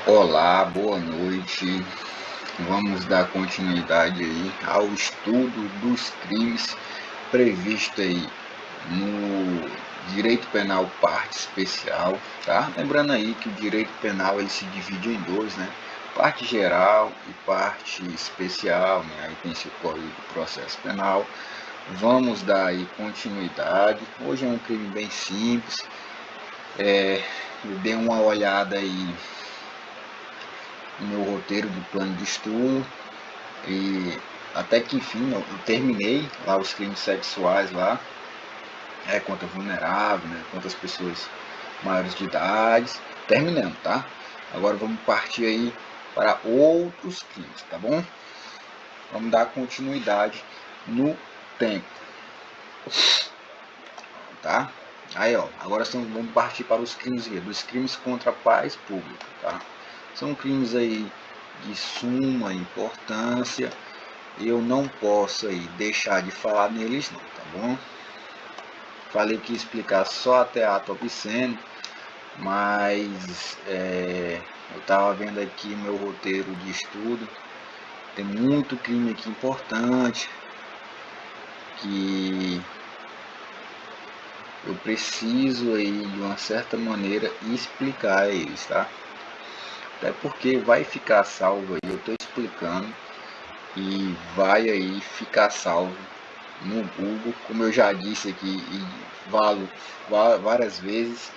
Olá, boa noite. Vamos dar continuidade aí ao estudo dos crimes previsto aí no Direito Penal Parte Especial, tá? Lembrando aí que o Direito Penal ele se divide em dois, né? Parte geral e parte especial, né? Aí tem-se o Código do Processo Penal. Vamos dar aí continuidade. Hoje é um crime bem simples. Eu dei uma olhada aí no meu roteiro do plano de estudo e até que enfim eu terminei lá os crimes sexuais lá, contra vulnerável, né, contra as pessoas maiores de idade, terminando, tá? Agora vamos partir aí para outros crimes, tá bom? Vamos dar continuidade no tempo, tá? Aí, ó, agora vamos partir para os crimes dos crimes contra a paz pública, tá? São crimes aí de suma importância. Eu não posso aí deixar de falar neles não, tá bom? Falei que ia explicar só até ato obsceno, mas eu estava vendo aqui meu roteiro de estudo, tem muito crime aqui importante que eu preciso aí de uma certa maneira explicar eles, tá? Até porque vai ficar salvo aí, eu estou explicando e vai aí ficar salvo no Google, como eu já disse aqui e falo várias vezes,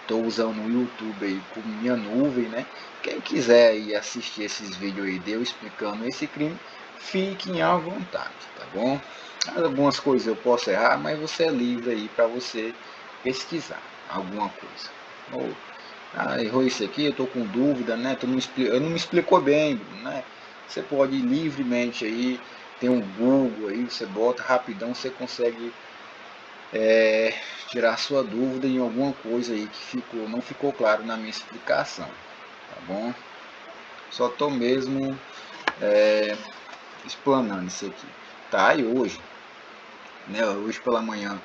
estou usando o YouTube aí como minha nuvem, né? Quem quiser aí assistir esses vídeos aí de eu explicando esse crime, fiquem à vontade, tá bom? Algumas coisas eu posso errar, mas você é livre aí para você pesquisar alguma coisa. Ou, errou isso aqui, eu estou com dúvida, né? Eu não me explicou bem, né? Você pode ir livremente aí, tem um Google aí, você bota rapidão, você consegue tirar sua dúvida em alguma coisa aí que não ficou claro na minha explicação, tá bom? Só tô mesmo explanando isso aqui, tá? E hoje, né? Hoje pela manhã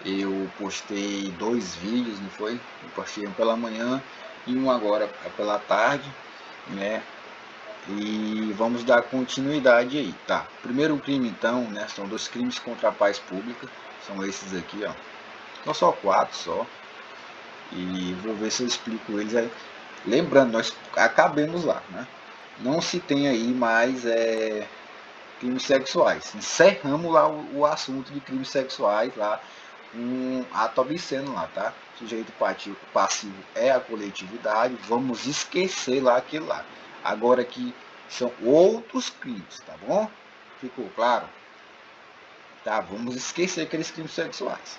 eu postei 2 vídeos, não foi? Eu postei um pela manhã e um agora pela tarde, né? E vamos dar continuidade aí, tá? Primeiro crime então, né? São 2 crimes contra a paz pública, são esses aqui, ó. São só 4 só. E vou ver se eu explico eles aí. Lembrando, nós acabemos lá, né? Não se tem aí mais crimes sexuais. Encerramos lá o assunto de crimes sexuais lá, um ato obsceno lá, tá? Sujeito passivo é a coletividade, vamos esquecer lá aquilo lá. Agora aqui são outros crimes, tá bom? Ficou claro? Tá, vamos esquecer aqueles crimes sexuais.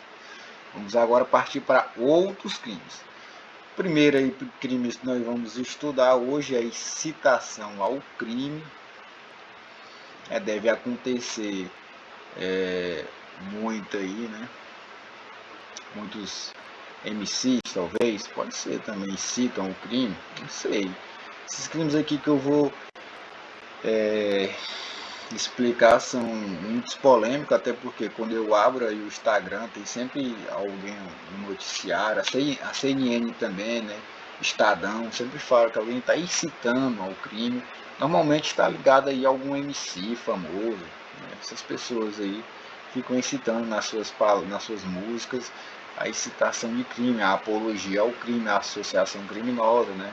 Vamos agora partir para outros crimes. Primeiro aí, crimes que nós vamos estudar hoje é incitação ao crime. Deve acontecer muito aí, né? Muitos MCs, talvez, pode ser também, incitam o crime, não sei. Esses crimes aqui que eu vou explicar são muitos polêmicos, até porque quando eu abro aí o Instagram tem sempre alguém no noticiário, a CNN também, né? Estadão, sempre fala que alguém está incitando ao crime. Normalmente está ligado aí a algum MC famoso, né? Essas pessoas aí ficam incitando nas suas músicas a incitação de crime, a apologia ao crime, a associação criminosa, né?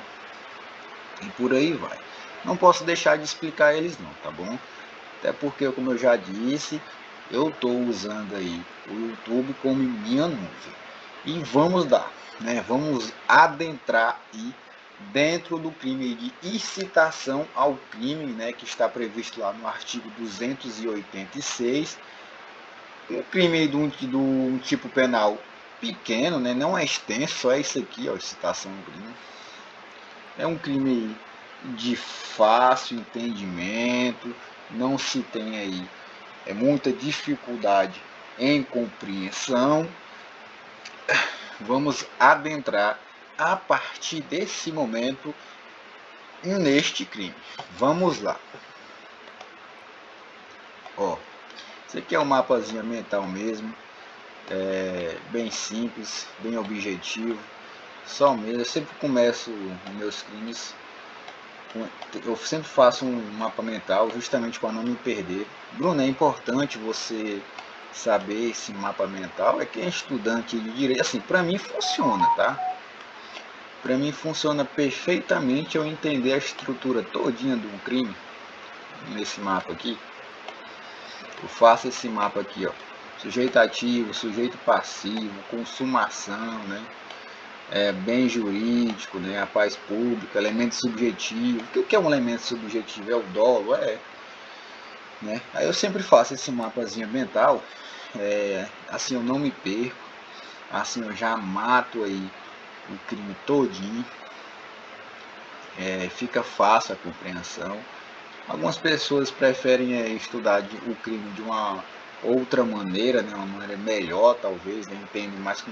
E por aí vai. Não posso deixar de explicar eles não, tá bom? Até porque, como eu já disse, eu estou usando aí o YouTube como minha nuvem. E vamos dar, né? Vamos adentrar aí dentro do crime de incitação ao crime, né? Que está previsto lá no artigo 286. Um crime aí de um tipo penal pequeno, né? Não é extenso, só é isso aqui, ó, incitação ao crime. É um crime de fácil entendimento, não se tem aí muita dificuldade em compreensão. Vamos adentrar a partir desse momento neste crime. Vamos lá. Ó, isso aqui é um mapazinho mental mesmo, bem simples, bem objetivo. Só mesmo, eu sempre começo os meus crimes, eu sempre faço um mapa mental justamente para não me perder. Bruno, é importante você saber esse mapa mental, é quem é estudante de direito, assim, para mim funciona, tá? Para mim funciona perfeitamente eu entender a estrutura todinha de um crime, nesse mapa aqui. Eu faço esse mapa aqui, ó, sujeito ativo, sujeito passivo, consumação, né? Bem jurídico, né? A paz pública, elemento subjetivo. O que é um elemento subjetivo? É o dolo, né? Aí eu sempre faço esse mapazinho mental, assim eu não me perco, assim eu já mato aí o crime todinho, fica fácil a compreensão. Algumas pessoas preferem estudar o crime de uma outra maneira, né? Uma maneira melhor talvez, né? Entendem mais com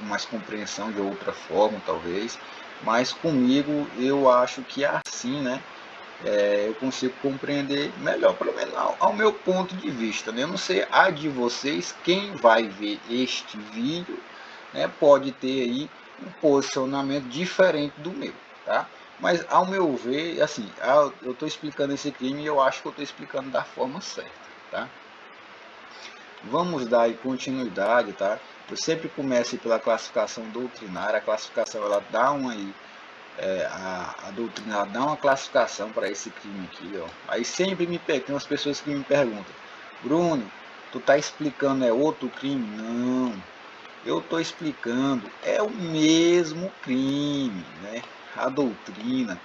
mais compreensão de outra forma talvez, mas comigo eu acho que é assim, né? Eu consigo compreender melhor, pelo menos ao meu ponto de vista, né? Eu não sei a de vocês, quem vai ver este vídeo, né, pode ter aí um posicionamento diferente do meu, tá? Mas ao meu ver, assim, eu estou explicando esse crime e eu acho que eu estou explicando da forma certa, tá? Vamos dar aí continuidade, tá? Eu sempre começo pela classificação doutrinária. A classificação ela dá uma aí, a doutrina dá uma classificação para esse crime aqui, ó. Aí sempre tem umas pessoas que me perguntam, Bruno, tu tá explicando outro crime? Não, eu tô explicando é o mesmo crime, né? A doutrina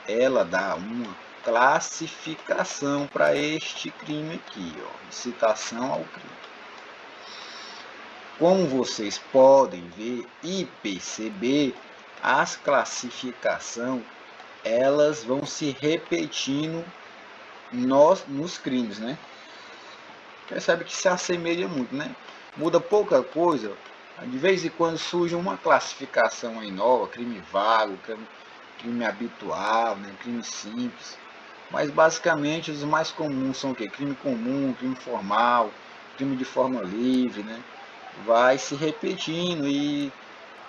ela dá uma classificação para este crime aqui, ó, incitação ao crime. Como vocês podem ver e perceber, as classificações elas vão se repetindo nos crimes, né? Percebe que se assemelha muito, né? Muda pouca coisa. De vez em quando surge uma classificação aí nova, crime vago, crime habitual, né? Crime simples. Mas basicamente os mais comuns são o quê? Crime comum, crime formal, crime de forma livre, né? Vai se repetindo e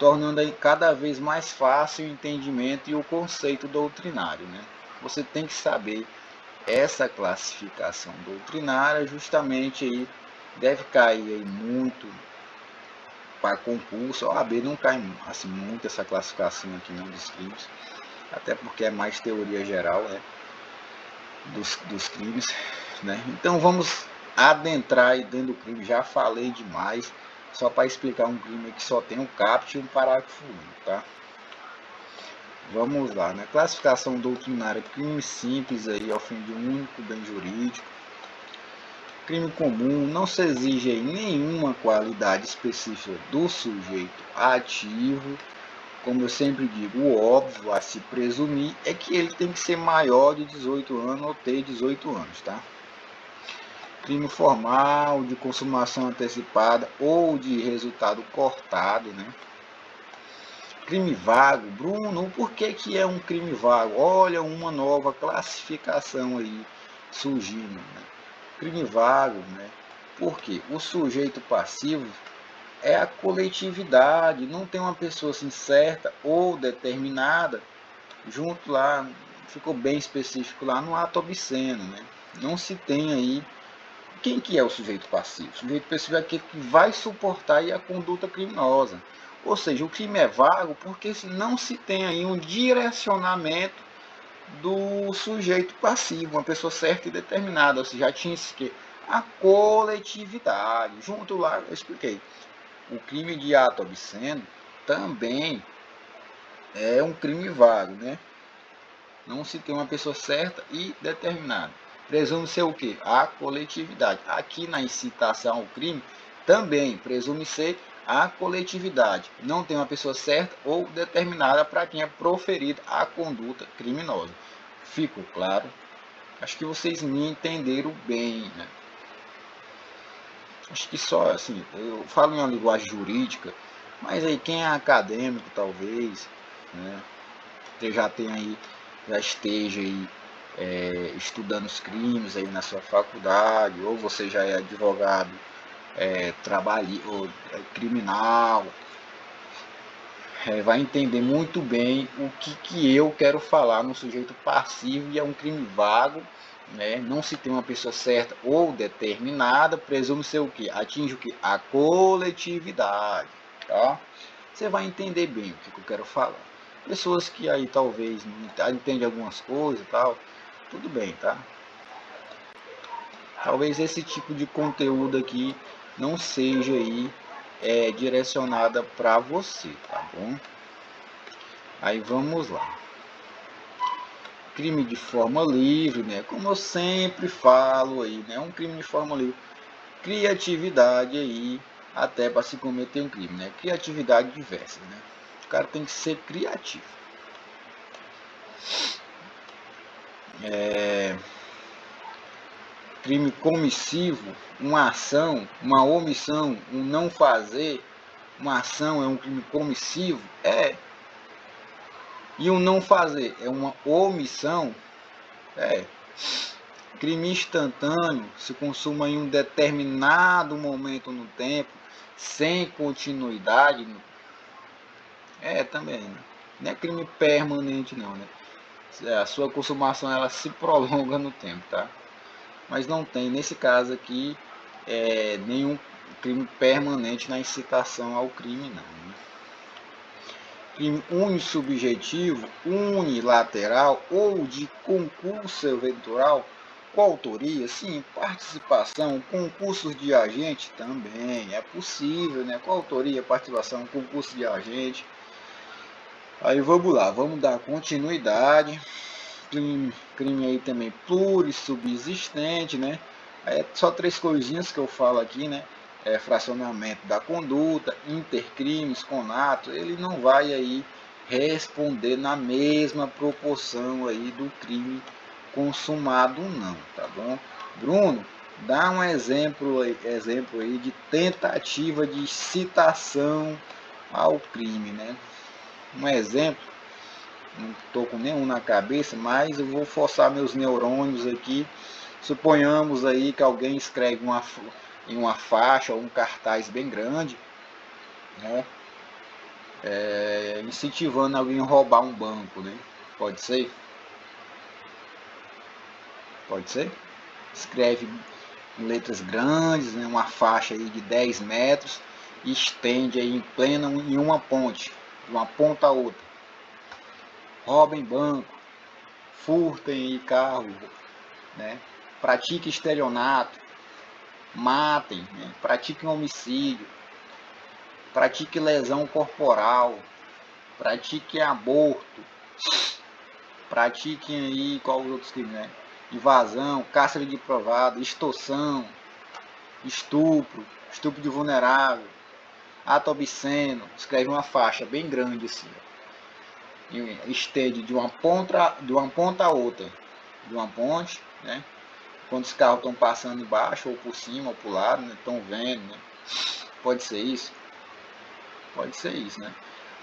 tornando aí cada vez mais fácil o entendimento e o conceito doutrinário, né? Você tem que saber essa classificação doutrinária, justamente aí deve cair aí muito para concurso. A OAB não cai assim muito essa classificação aqui não dos crimes, até porque é mais teoria geral, né, dos crimes, né? Então vamos adentrar aí dentro do crime. Já falei demais, só para explicar um crime que só tem um caput e um parágrafo único, tá? Vamos lá, né? Classificação doutrinária, crime simples aí ao fim de um único bem jurídico. Crime comum, não se exige aí nenhuma qualidade específica do sujeito ativo. Como eu sempre digo, o óbvio a se presumir é que ele tem que ser maior de 18 anos ou ter 18 anos, tá? Crime formal, de consumação antecipada ou de resultado cortado, né? Crime vago, Bruno, por que é um crime vago? Olha uma nova classificação aí surgindo, né? Crime vago, né? Porque o sujeito passivo é a coletividade, não tem uma pessoa assim certa ou determinada junto lá, ficou bem específico lá no ato obsceno, né? Não se tem aí quem que é o sujeito passivo? O sujeito passivo é aquele que vai suportar aí a conduta criminosa. Ou seja, o crime é vago porque não se tem aí um direcionamento do sujeito passivo, uma pessoa certa e determinada. Ou seja, já tinha a coletividade. Junto lá, eu expliquei. O crime de ato obsceno também é um crime vago, né? Não se tem uma pessoa certa e determinada. Presume ser o quê? A coletividade. Aqui na incitação ao crime, também presume ser a coletividade. Não tem uma pessoa certa ou determinada para quem é proferida a conduta criminosa. Ficou claro? Acho que vocês me entenderam bem, né? Acho que só assim, eu falo em uma linguagem jurídica, mas aí quem é acadêmico talvez, né, já tem aí, já esteja aí estudando os crimes aí na sua faculdade, ou você já é advogado, ou criminal, vai entender muito bem o que eu quero falar no sujeito passivo, e é um crime vago, né? Não se tem uma pessoa certa ou determinada, presume ser o que? Atinge o que? A coletividade, tá? Você vai entender bem o que eu quero falar. Pessoas que aí talvez não entendem algumas coisas e tal, tudo bem, tá? Talvez esse tipo de conteúdo aqui não seja aí direcionada para você, tá bom? Aí vamos lá. Crime de forma livre, né? Como eu sempre falo aí, né? Um crime de forma livre. Criatividade aí, até para se cometer um crime, né? Criatividade diversa, né? O cara tem que ser criativo. Crime comissivo, uma ação, uma omissão, um não fazer. Uma ação é um crime comissivo? É. E o não fazer é uma omissão? É. Crime instantâneo se consuma em um determinado momento no tempo, sem continuidade. É também, né? Não é crime permanente não, né? A sua consumação ela se prolonga no tempo, tá? Mas não tem, nesse caso aqui, nenhum crime permanente na incitação ao crime, não. Né? Crime unissubjetivo, unilateral ou de concurso eventual, coautoria, sim, participação, concursos de agente também, é possível, né? Coautoria, participação, concurso de agente. Aí vamos lá, vamos dar continuidade. Crime aí também plurissubsistente, né? É só 3 coisinhas que eu falo aqui, né? Fracionamento da conduta, intercrimes, conato, ele não vai aí responder na mesma proporção aí do crime consumado não, tá bom? Bruno, dá um exemplo aí de tentativa de citação ao crime, né? Um exemplo, não estou com nenhum na cabeça, mas eu vou forçar meus neurônios aqui. Suponhamos aí que alguém escreve em uma faixa ou um cartaz bem grande, né? Incentivando alguém a roubar um banco, né? Pode ser? Pode ser? Escreve em letras grandes, né? Uma faixa aí de 10 metros, e estende aí em uma ponte, de uma ponta a outra. Roubem banco, furtem carro, né? Pratiquem estelionato, matem, né? Pratiquem homicídio, pratiquem lesão corporal, pratiquem aborto, pratiquem aí, qual os outros crimes, né? Invasão, cárcere de provado, extorsão, estupro de vulnerável, ato obsceno. Escreve uma faixa bem grande assim, estende de uma ponta a outra, de uma ponte, né? Quando os carros estão passando embaixo, ou por cima, ou por lado, né? Estão vendo, né? Pode ser isso? Pode ser isso, né?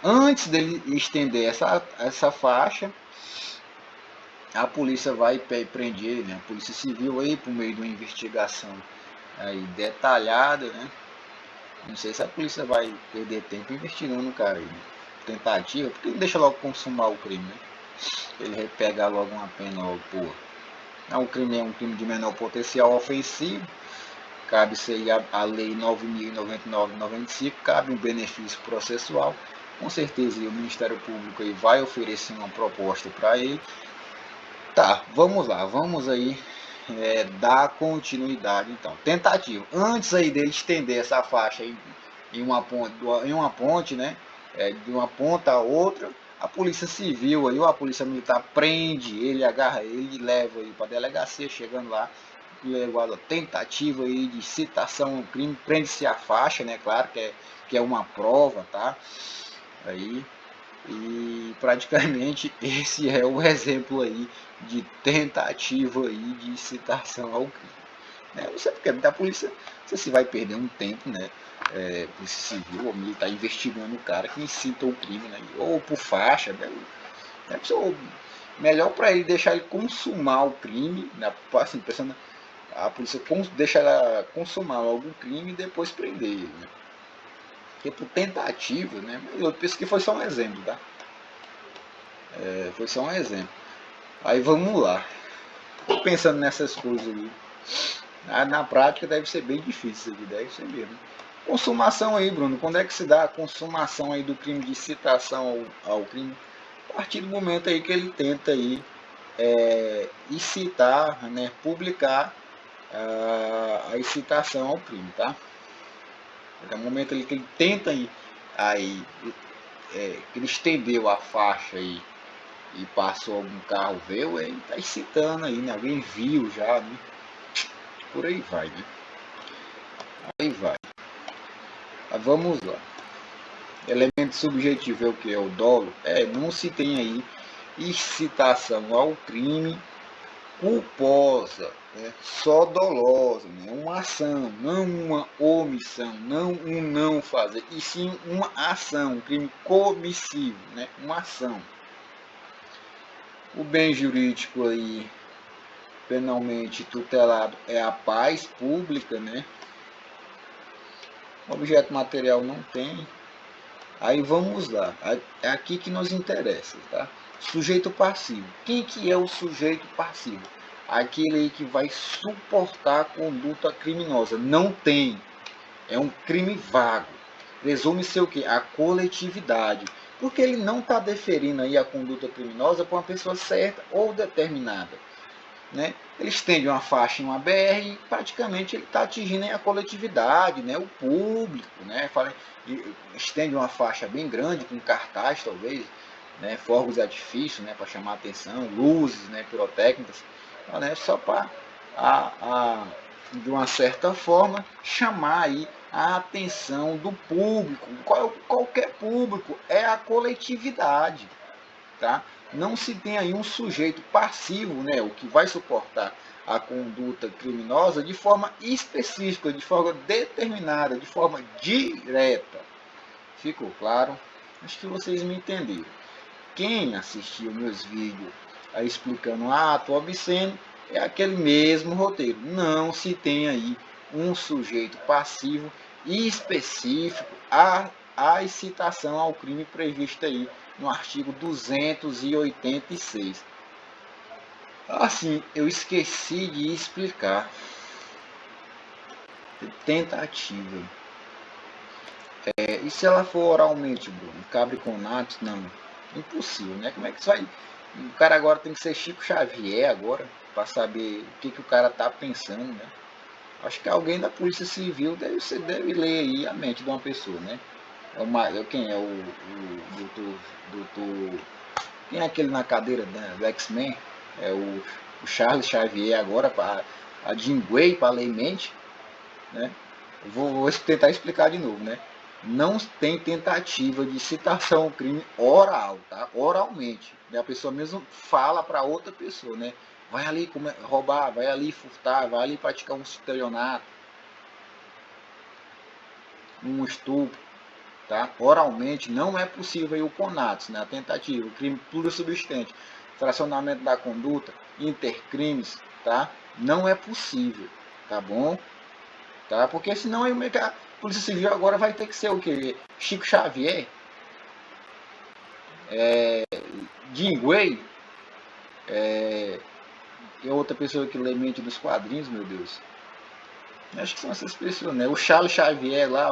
Antes dele estender essa faixa, a polícia vai prender ele, né? A polícia civil aí, por meio de uma investigação aí detalhada, né? Não sei se a polícia vai perder tempo investigando o cara aí, né? Tentativa, porque não deixa logo consumar o crime, né? Ele pega logo uma pena logo, pô. O crime é um crime de menor potencial ofensivo, cabe-se aí a lei 9.099/95, cabe um benefício processual. Com certeza o Ministério Público aí vai oferecer uma proposta para ele. Tá, vamos lá, vamos aí dar continuidade então. Tentativa. Antes aí dele estender essa faixa em uma ponte, né? De uma ponta a outra, a polícia civil aí, ou a polícia militar prende ele, agarra ele e leva ele para a delegacia. Chegando lá, levado a tentativa aí de citação ao crime, prende-se a faixa, né? Claro que é uma prova, tá? Aí, e praticamente esse é o exemplo aí de tentativa aí de citação ao crime. Né? Você, porque da polícia, você se vai perder um tempo, né? Polícia civil ou militar investigando o cara que incita o crime, né? Ou por faixa, né? Melhor para ele deixar ele consumar o crime, né? Assim, pensando, a polícia deixa ela consumar logo o crime e depois prender ele. Né? Tipo tentativa, né? Eu penso que foi só um exemplo, tá? Foi só um exemplo. Aí vamos lá. Tô pensando nessas coisas ali. Na prática deve ser bem difícil isso aqui, deve ser mesmo. Consumação aí, Bruno. Quando é que se dá a consumação aí do crime de citação ao crime? A partir do momento aí que ele tenta aí incitar, né, publicar a incitação ao crime, tá? É o momento ali que ele tenta aí que ele estendeu a faixa aí e passou algum carro, veio, ele tá incitando aí, né? Alguém viu já, né? Por aí vai, né? Aí vai. Mas vamos lá. Elemento subjetivo é o que? É o dolo? Não se tem aí incitação ao crime culposa, né? Só dolosa, né? Uma ação, não uma omissão, não um não fazer, e sim uma ação, um crime comissivo, né? Uma ação. O bem jurídico aí, penalmente tutelado, é a paz pública, né? Objeto material não tem. Aí vamos lá, é aqui que nos interessa, tá? Sujeito passivo. Quem que é o sujeito passivo? Aquele aí que vai suportar a conduta criminosa. Não tem. É um crime vago. Presume-se o quê? A coletividade. Porque ele não está deferindo aí a conduta criminosa para uma pessoa certa ou determinada. Né? Ele estende uma faixa em uma BR e praticamente ele está atingindo a coletividade, né? O público, né? Estende uma faixa bem grande, com cartaz talvez, né? Fogos de artifício, né? Para chamar a atenção, luzes, né? Pirotécnicas, né? Só para, de uma certa forma, chamar aí a atenção do público. Qualquer público, é a coletividade. Tá? Não se tem aí um sujeito passivo, né, o que vai suportar a conduta criminosa de forma específica, de forma determinada, de forma direta. Ficou claro? Acho que vocês me entenderam. Quem assistiu meus vídeos aí explicando ato obsceno é aquele mesmo roteiro. Não se tem aí um sujeito passivo específico à incitação ao crime prevista aí no artigo 286. Assim, eu esqueci de explicar. Tentativa. E se ela for oralmente, Bruno? Cabre com natos? Não. Impossível, né? Como é que isso vai... O cara agora tem que ser Chico Xavier agora, para saber o que o cara tá pensando, né? Acho que alguém da Polícia Civil deve ler aí a mente de uma pessoa, né? Quem é o doutor... Quem é aquele na cadeira, né, do X-Men? É o Charles Xavier agora, a Jean Grey para ler mente, né? Vou tentar explicar de novo, né? Não tem tentativa de citação ao crime oral, tá? Oralmente. Né? A pessoa mesmo fala para outra pessoa, né? Vai ali roubar, vai ali furtar, vai ali praticar um estelionato, um estupro, tá? Oralmente não é possível aí o conatos, né? A tentativa, o crime puro substante, fracionamento da conduta, intercrimes, tá? Não é possível, tá bom? Tá? Porque senão aí a Polícia Civil agora vai ter que ser o quê? Chico Xavier, Jim Way, que é outra pessoa que lê mente dos quadrinhos, meu Deus. Acho que são essas pessoas, né? O Charles Xavier lá,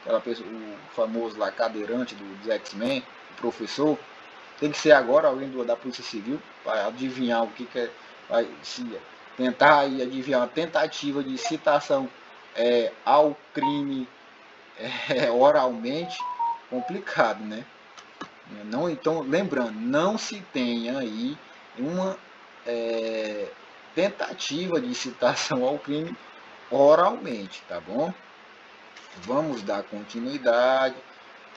aquela pessoa, o famoso lá cadeirante dos X-Men, o professor, tem que ser agora alguém da Polícia Civil para adivinhar o que é, vai se tentar aí adivinhar uma tentativa de citação ao crime oralmente, complicado, né? Não, então, lembrando, não se tem aí uma tentativa de citação ao crime oralmente, tá bom? Vamos dar continuidade.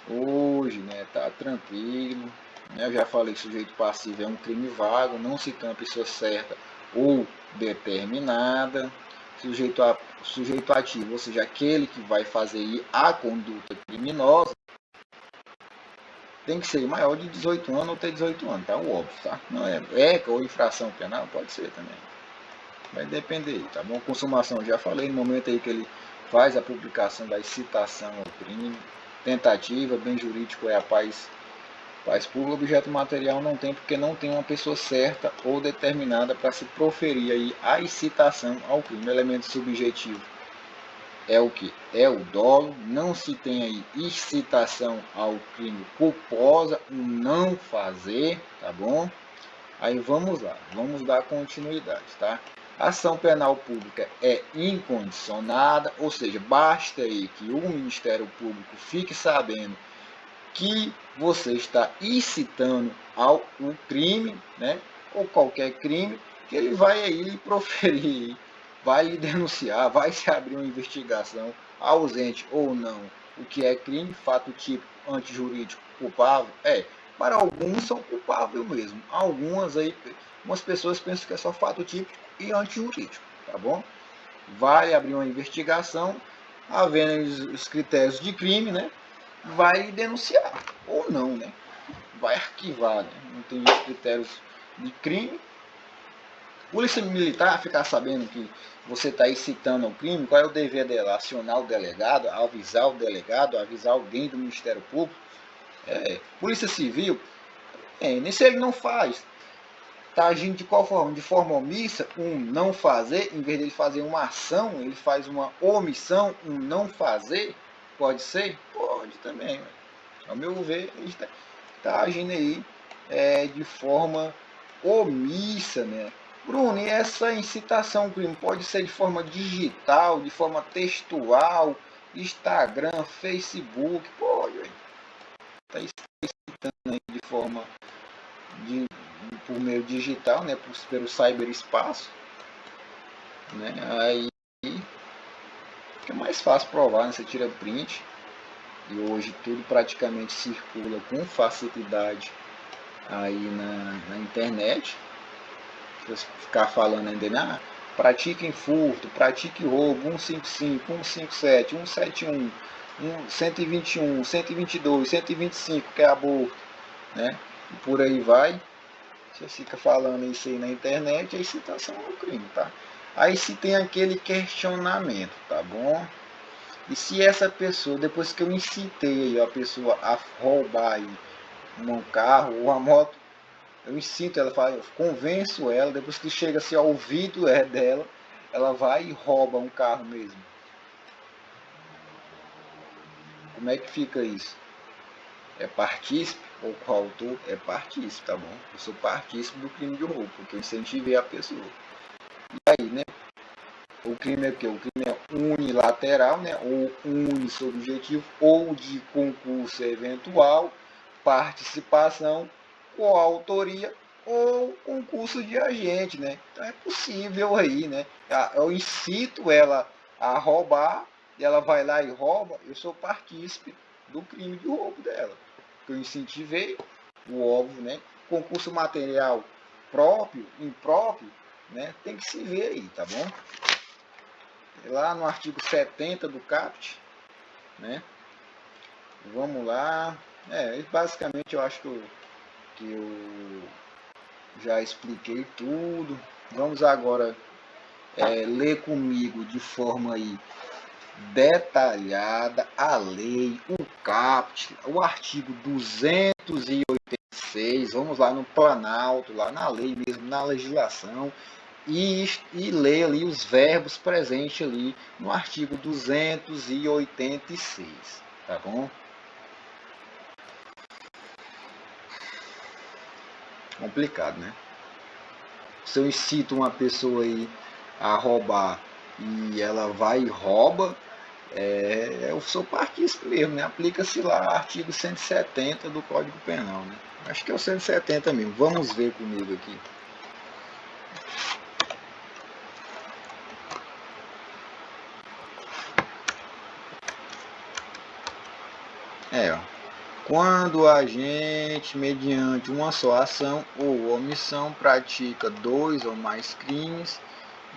Hoje, né, tá tranquilo. Né, eu já falei, sujeito passivo é um crime vago, não se tem uma pessoa certa ou determinada. Sujeito ativo, ou seja, aquele que vai fazer a conduta criminosa, tem que ser maior de 18 anos ou ter 18 anos, tá? O óbvio, tá? Não é ECA ou infração penal, pode ser também. Vai depender, tá bom? Consumação, já falei, no momento aí que ele faz a publicação da incitação ao crime. Tentativa, bem jurídico é a paz pública. Objeto material não tem, porque não tem uma pessoa certa ou determinada para se proferir aí a incitação ao crime. Elemento subjetivo é o que? É o dolo. Não se tem aí incitação ao crime culposa, o não fazer, tá bom? Aí vamos lá, vamos dar continuidade, tá? A ação penal pública é incondicionada, ou seja, basta aí que o Ministério Público fique sabendo que você está incitando ao crime, né? Ou qualquer crime, que ele vai aí lhe proferir, vai lhe denunciar, vai se abrir uma investigação, ausente ou não, o que é crime, fato típico, antijurídico, culpável, para alguns são culpáveis mesmo. Algumas pessoas pensam que é só fato típico e antijurídico, tá bom? Vai abrir uma investigação, havendo os critérios de crime, né? Vai denunciar, ou não, né? Vai arquivar, né? Não tem os critérios de crime. Polícia Militar ficar sabendo que você está incitando ao crime, qual é o dever dela? Acionar o delegado, avisar alguém do Ministério Público. Polícia Civil, se ele não faz, está agindo de qual forma? De forma omissa, não fazer, em vez de ele fazer uma ação, ele faz uma omissão, não fazer, pode ser? Pode também, né? Ao meu ver, ele está agindo aí de forma omissa, né? Bruno, e essa incitação ao crime pode ser de forma digital, de forma textual, Instagram, Facebook, pode, está incitando aí de forma por meio digital, né, pelo cyberespaço, né? Aí é mais fácil provar, né? Você tira print e hoje tudo praticamente circula com facilidade aí na internet. Se você ficar falando ainda, pratiquem furto, pratique roubo, 155, 157, 171, 121, 122, 125, que é aborto, né? E por aí vai. Você fica falando isso aí na internet, é incitação ao crime, tá? Aí se tem aquele questionamento, tá bom? E se essa pessoa, depois que eu incitei a pessoa a roubar aí um carro ou uma moto, eu incito ela, eu convenço ela, depois que chega-se ao ouvido dela, ela vai e rouba um carro mesmo. Como é que fica isso? É partícipe ou coautor? É partícipe, tá bom? Eu sou partícipe do crime de roubo, porque eu incentivei a pessoa. E aí, né? O crime é o quê? O crime é unilateral, né? Ou unissubjetivo, ou de concurso eventual, participação, coautoria ou concurso de agente, né? Então é possível aí, né? Eu incito ela a roubar, e ela vai lá e rouba, eu sou partícipe do crime de roubo dela. Eu incentivei, o óbvio, né? Concurso material próprio, impróprio, né? Tem que se ver aí, tá bom? Lá no artigo 70 do CAPT, né? Vamos lá. Basicamente eu acho que eu já expliquei tudo. Vamos agora ler comigo de forma aí detalhada a lei, o CAPT, o artigo 286. Vamos lá no Planalto, lá na lei mesmo, na legislação. E ler ali os verbos presentes ali no artigo 286, tá bom? Complicado, né? Se eu incito uma pessoa aí a roubar e ela vai e rouba, eu sou partícipe mesmo, né? Aplica-se lá artigo 170 do Código Penal, né? Acho que é o 170 mesmo. Vamos ver comigo aqui. Quando o agente, mediante uma só ação ou omissão, pratica 2 ou mais crimes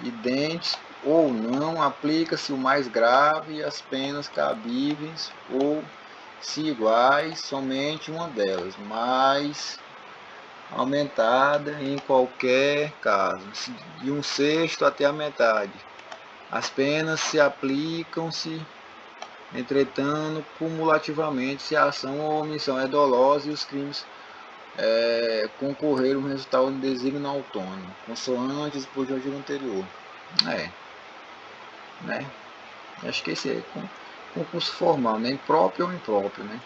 idênticos ou não, aplica-se o mais grave e as penas cabíveis, ou, se iguais, somente uma delas, mas aumentada em qualquer caso, de 1/6 até a metade. As penas se aplicam-se, entretanto, cumulativamente, se a ação ou omissão é dolosa e os crimes concorreram ao resultado de desígnio autônomo, consoante expôs no artigo anterior. Né? Acho que esse é concurso formal, né? Impróprio ou impróprio, né?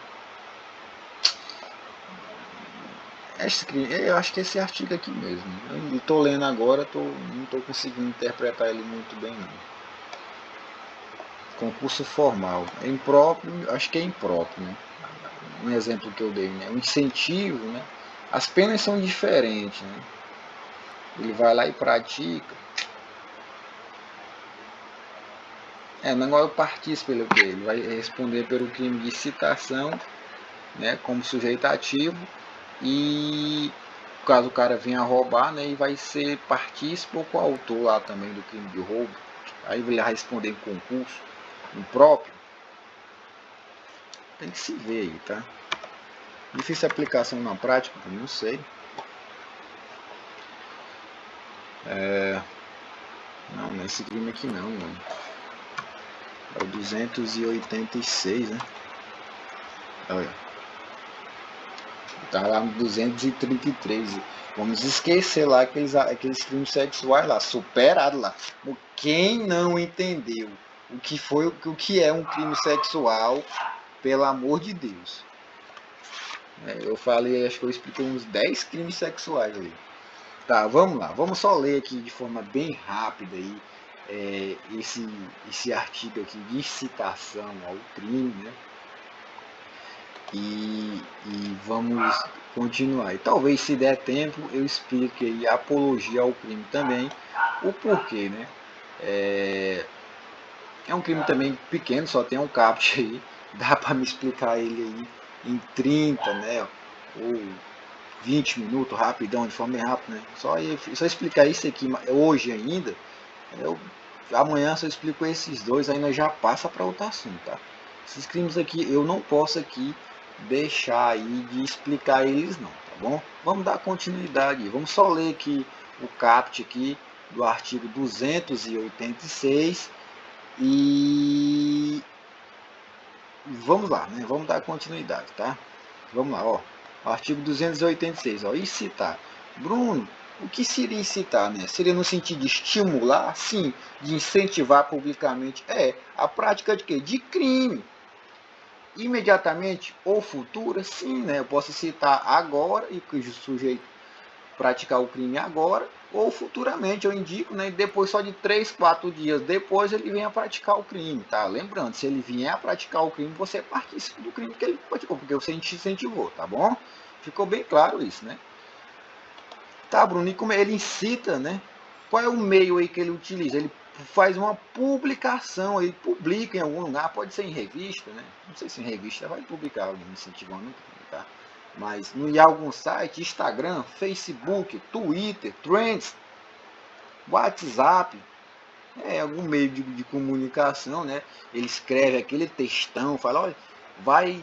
Eu acho que esse artigo aqui mesmo. Eu estou lendo agora, não estou conseguindo interpretar ele muito bem, não. Concurso formal. É impróprio, acho que é impróprio, né? Um exemplo que eu dei, né? Um incentivo, né? As penas são diferentes, né? Ele vai lá e pratica. Não é o partícipe, ele vai responder pelo crime de citação, né? Como sujeito ativo. E caso o cara venha roubar, né? E vai ser partícipe ou coautor lá também do crime de roubo. Aí ele vai responder em concurso, impróprio. Tem que se ver aí, tá? Difícil aplicação na prática, não sei. Não, nesse crime aqui não, mano. É o 286, né? Olha. Tá lá no 233. Vamos esquecer lá aqueles crimes sexuais lá, superado lá. Quem não entendeu o que é um crime sexual, pelo amor de Deus. Eu falei, acho que eu expliquei uns 10 crimes sexuais ali. Tá, vamos lá. Vamos só ler aqui de forma bem rápida aí, esse artigo aqui de incitação ao crime, né? E vamos continuar. E talvez, se der tempo, eu explique aí a apologia ao crime também, o porquê, né? É um crime também pequeno, só tem um caput aí, dá para me explicar ele aí em 30, né? Ou 20 minutos, rapidão, de forma bem rápida, né? Só explicar isso aqui hoje ainda, amanhã se eu explico esses dois, ainda já passa para outro assunto, tá? Esses crimes aqui eu não posso aqui deixar aí de explicar eles não, tá bom? Vamos dar continuidade, vamos só ler aqui o caput aqui do artigo 286 e vamos lá, né? Vamos dar continuidade, tá? Vamos lá, ó. Artigo 286, ó. Incitar. Bruno, o que seria incitar, né? Seria no sentido de estimular, sim, de incentivar publicamente, a prática de quê? De crime. Imediatamente ou futura, sim, né? Eu posso citar agora e que o sujeito praticar o crime agora, ou futuramente eu indico, né? Depois só de 3, 4 dias depois ele vem a praticar o crime, tá? Lembrando, se ele vier a praticar o crime, você participa do crime que ele praticou, porque você incentivou, tá bom? Ficou bem claro isso, né? Tá, Bruno, e como ele incita, né? Qual é o meio aí que ele utiliza? Ele faz uma publicação, ele publica em algum lugar, pode ser em revista, né? Não sei se em revista vai publicar alguém incentivando, tá? Mas em algum site, Instagram, Facebook, Twitter, Trends, WhatsApp, algum meio de comunicação, né? Ele escreve aquele textão, fala, olha, vai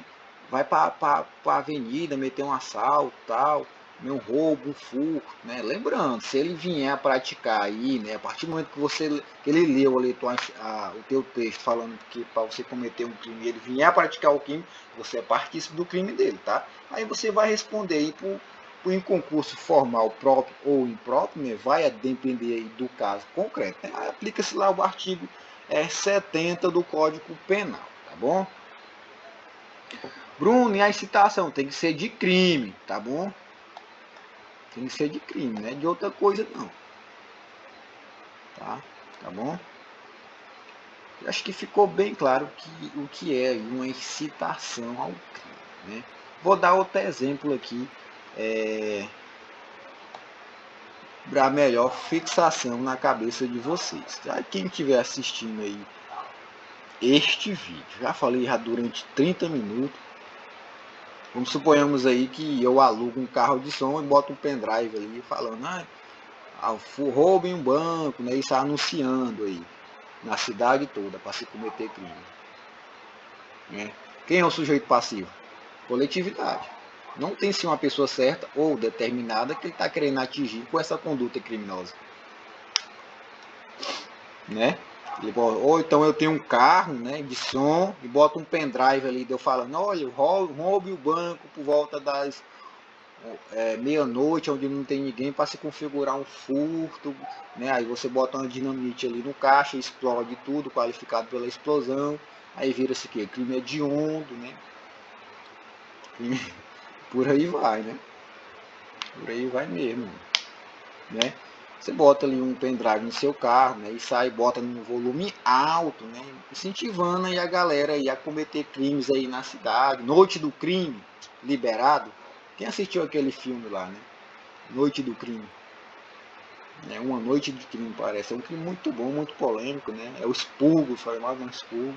para a avenida, meter um assalto, tal, um roubo, um furto, né? Lembrando, se ele vier a praticar aí, né? A partir do momento que ele leu ali o teu texto falando que para você cometer um crime, ele vier a praticar o crime, você é partícipe do crime dele, tá? Aí você vai responder aí em concurso formal próprio ou impróprio, né, vai depender aí do caso concreto. Né? Aplica-se lá o artigo 70 do Código Penal, tá bom? Bruno, e a incitação tem que ser de crime, tá bom? Tem que ser de crime, não é de outra coisa não. Tá bom? Eu acho que ficou bem claro o que é uma incitação ao crime, né? Vou dar outro exemplo aqui, para melhor fixação na cabeça de vocês. Tá? Quem estiver assistindo aí este vídeo, já falei já durante 30 minutos, vamos suponhamos aí que eu alugo um carro de som e boto um pendrive ali falando, roubem um banco, né, isso anunciando aí na cidade toda para se cometer crime. Né? Quem é o sujeito passivo? Coletividade. Não tem sim uma pessoa certa ou determinada que ele está querendo atingir com essa conduta criminosa. Né? Ou então eu tenho um carro, né, de som e boto um pendrive ali, eu falando, olha, roube o banco por volta das meia-noite, onde não tem ninguém, para se configurar um furto, né? Aí você bota uma dinamite ali no caixa, explode tudo, qualificado pela explosão, aí vira-se que crime hediondo, né? Por aí vai, né? Por aí vai mesmo, né? Você bota ali um pendrive no seu carro, né? E sai, bota num volume alto, né? Incentivando aí a galera aí a cometer crimes aí na cidade. Noite do Crime, liberado. Quem assistiu aquele filme lá, né? Noite do Crime. É uma noite de crime, parece. É um crime muito bom, muito polêmico, né? É o expurgo, foi mais um expurgo,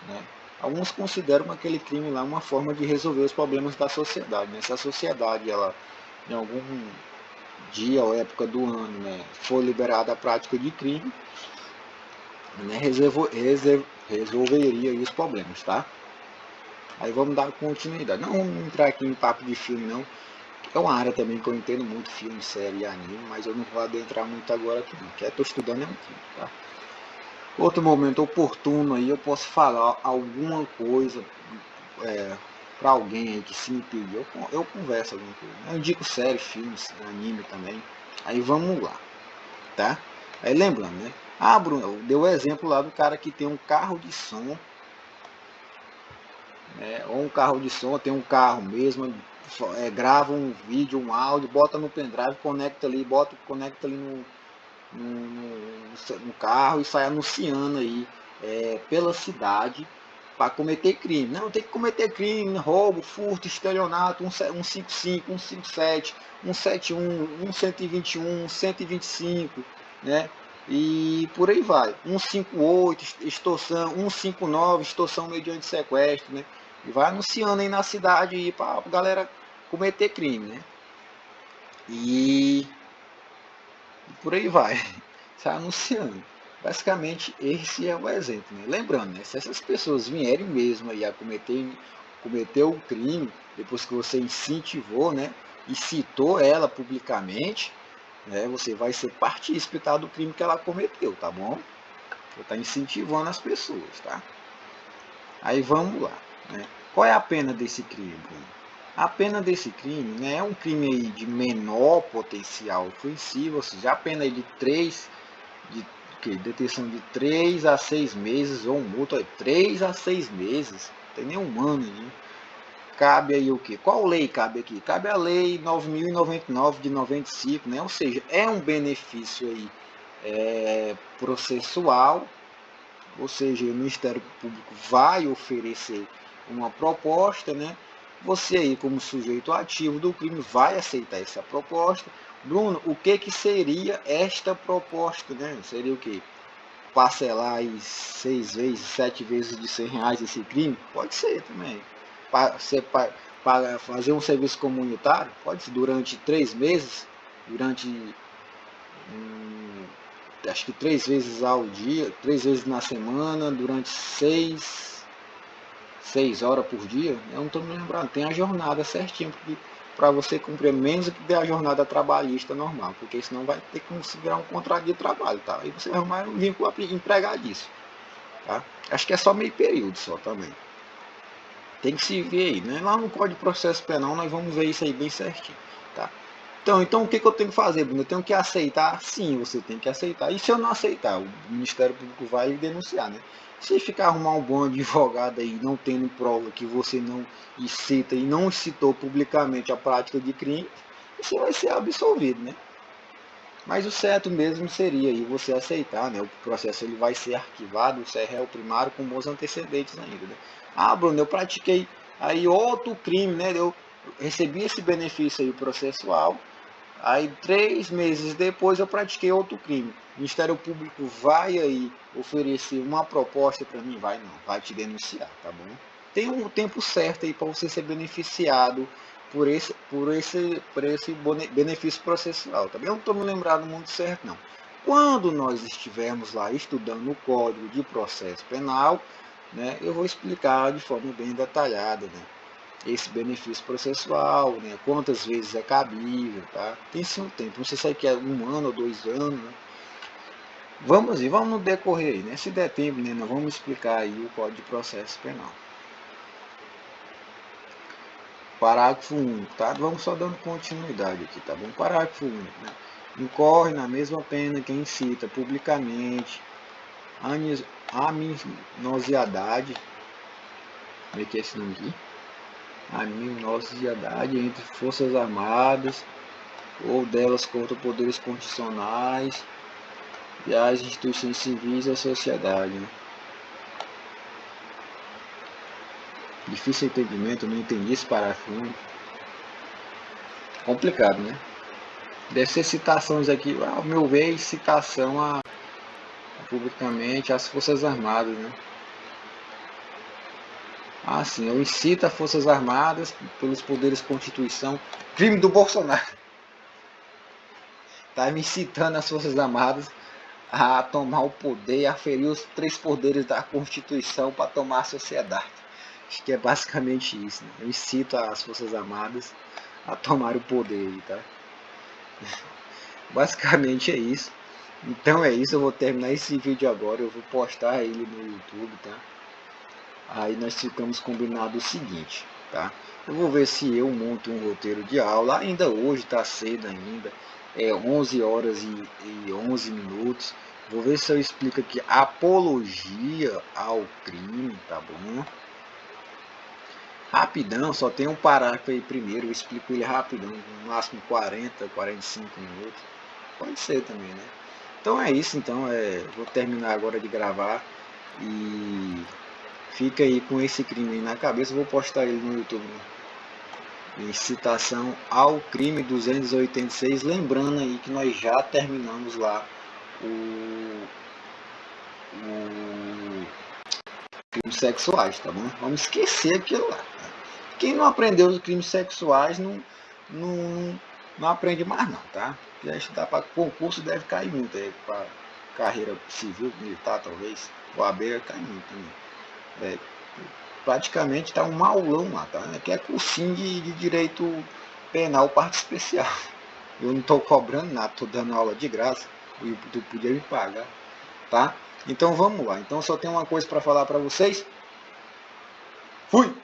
né? Alguns consideram aquele crime lá uma forma de resolver os problemas da sociedade, né? Se a sociedade, ela, em algum dia ou época do ano, né, for liberada a prática de crime, né, resolveria os problemas, tá? Aí vamos dar continuidade. Não vamos entrar aqui em papo de filme, não. É uma área também que eu entendo muito, filme, série e anime, mas eu não vou adentrar muito agora aqui não, que eu estou estudando é um tempo, tá? Outro momento oportuno aí eu posso falar alguma coisa para alguém aí que se me pedir, eu converso alguma coisa. Eu indico série, filmes, anime também. Aí vamos lá, tá? Aí lembrando, né? Ah, Bruno, deu o exemplo lá do cara que tem um carro de som, né? Ou um carro de som, tem um carro mesmo, grava um vídeo, um áudio, bota no pendrive, conecta ali no carro e sai anunciando aí pela cidade para cometer crime. Não, tem que cometer crime, roubo, furto, estelionato, 155, 157, 171, 121, 125, né? E por aí vai. 158, extorsão, 159, extorsão mediante sequestro, né? E vai anunciando aí na cidade aí para a galera cometer crime, né? E por aí vai. Sai anunciando. Basicamente, esse é o exemplo. Né? Lembrando, né? Se essas pessoas vierem mesmo aí a cometer o crime, depois que você incentivou, né? E citou ela publicamente, né? Você vai ser partícipe, tá, do crime que ela cometeu, tá bom? Você está incentivando as pessoas, tá? Aí vamos lá. Né? Qual é a pena desse crime, Bruno? A pena desse crime, né, é um crime aí de menor potencial ofensivo, ou seja, a pena aí de 3 de detenção de 3 a 6 meses ou multa de 3 a 6 meses, não tem nem um ano aí. Cabe aí o que? Qual lei cabe aqui? Cabe a lei 9.099 de 95, né? Ou seja, é um benefício aí processual, ou seja, o Ministério Público vai oferecer uma proposta, né? Você aí, como sujeito ativo do crime, vai aceitar essa proposta. Bruno, o que que seria esta proposta, né? Seria o quê? Parcelar aí 6 vezes, 7 vezes de R$ 100 esse crime? Pode ser também. Para fazer um serviço comunitário? Pode ser durante 3 meses, durante acho que 3 vezes ao dia, 3 vezes na semana, durante 6 horas por dia. Eu não estou me lembrando, tem a jornada certinho para você cumprir menos que a jornada trabalhista normal, porque senão vai ter que considerar um contrato de trabalho, tá? Aí você vai arrumar um vínculo empregadício, tá? Acho que é só meio período só também. Tem que se ver aí, né? Lá no Código de Processo Penal nós vamos ver isso aí bem certinho, tá? Então o que eu tenho que fazer, Bruno? Eu tenho que aceitar? Sim, você tem que aceitar. E se eu não aceitar, o Ministério Público vai denunciar, né? Se ficar arrumar um bom advogado aí, não tendo prova que você não cita e não citou publicamente a prática de crime, você vai ser absolvido, né? Mas o certo mesmo seria aí você aceitar, né? O processo ele vai ser arquivado, você é réu primário com bons antecedentes ainda, né? Ah, Bruno, eu pratiquei aí outro crime, né? Eu recebi esse benefício aí processual, aí 3 meses depois eu pratiquei outro crime. O Ministério Público vai aí oferecer uma proposta para mim? Vai não, vai te denunciar, tá bom? Tem um tempo certo aí para você ser beneficiado por esse benefício processual, tá bem? Eu não estou me lembrando muito certo não. Quando nós estivermos lá estudando o Código de Processo Penal, né, eu vou explicar de forma bem detalhada, né? Esse benefício processual, né? Quantas vezes é cabível, tá? Tem sim um tempo, não sei se é que é 1 ano ou 2 anos, né? Vamos no decorrer aí, né? Se der tempo, né, nós vamos explicar aí o Código de Processo Penal. Parágrafo único, tá? Vamos só dando continuidade aqui, tá bom? Parágrafo único, né? Incorre na mesma pena quem incita publicamente a minosidade, como é que é esse nome aqui? A minosidade entre forças armadas ou delas contra poderes constitucionais e as instituições civis e a sociedade, né? Difícil entendimento, não entendi esse parágrafo único. Complicado, né? Deve ser citações aqui, ao meu ver, citação a publicamente às Forças Armadas, né? Ah, sim, eu incito as Forças Armadas pelos poderes Constituição. Crime do Bolsonaro. Tá me incitando as Forças Armadas a tomar o poder, a ferir os 3 poderes da Constituição para tomar a sociedade. Acho que é basicamente isso, né? Eu incito as Forças Armadas a tomar o poder, tá? Basicamente é isso. Então é isso, eu vou terminar esse vídeo agora, eu vou postar ele no YouTube, tá? Aí nós ficamos combinado o seguinte, tá? Eu vou ver se eu monto um roteiro de aula, ainda hoje, tá cedo ainda, é 11 horas e 11 minutos. Vou ver se eu explico aqui apologia ao crime, tá bom? Rapidão, só tem um parágrafo aí primeiro, eu explico ele rapidão, no máximo 40, 45 minutos. Pode ser também, né? Então é isso, então vou terminar agora de gravar e fica aí com esse crime aí na cabeça, vou postar ele no YouTube, né? Em citação ao crime 286, lembrando aí que nós já terminamos lá o crimes sexuais, tá bom? Vamos esquecer aquilo lá. Quem não aprendeu os crimes sexuais não, não aprende mais não, tá? Porque a estudar para concurso deve cair muito aí, para carreira civil, militar talvez, o AB cai muito também. Praticamente está um aulão lá, tá? Aqui é cursinho de direito penal parte especial. Eu não estou cobrando nada, estou dando aula de graça, e tu podia me pagar, tá? Então vamos lá. Então só tem uma coisa para falar para vocês. Fui!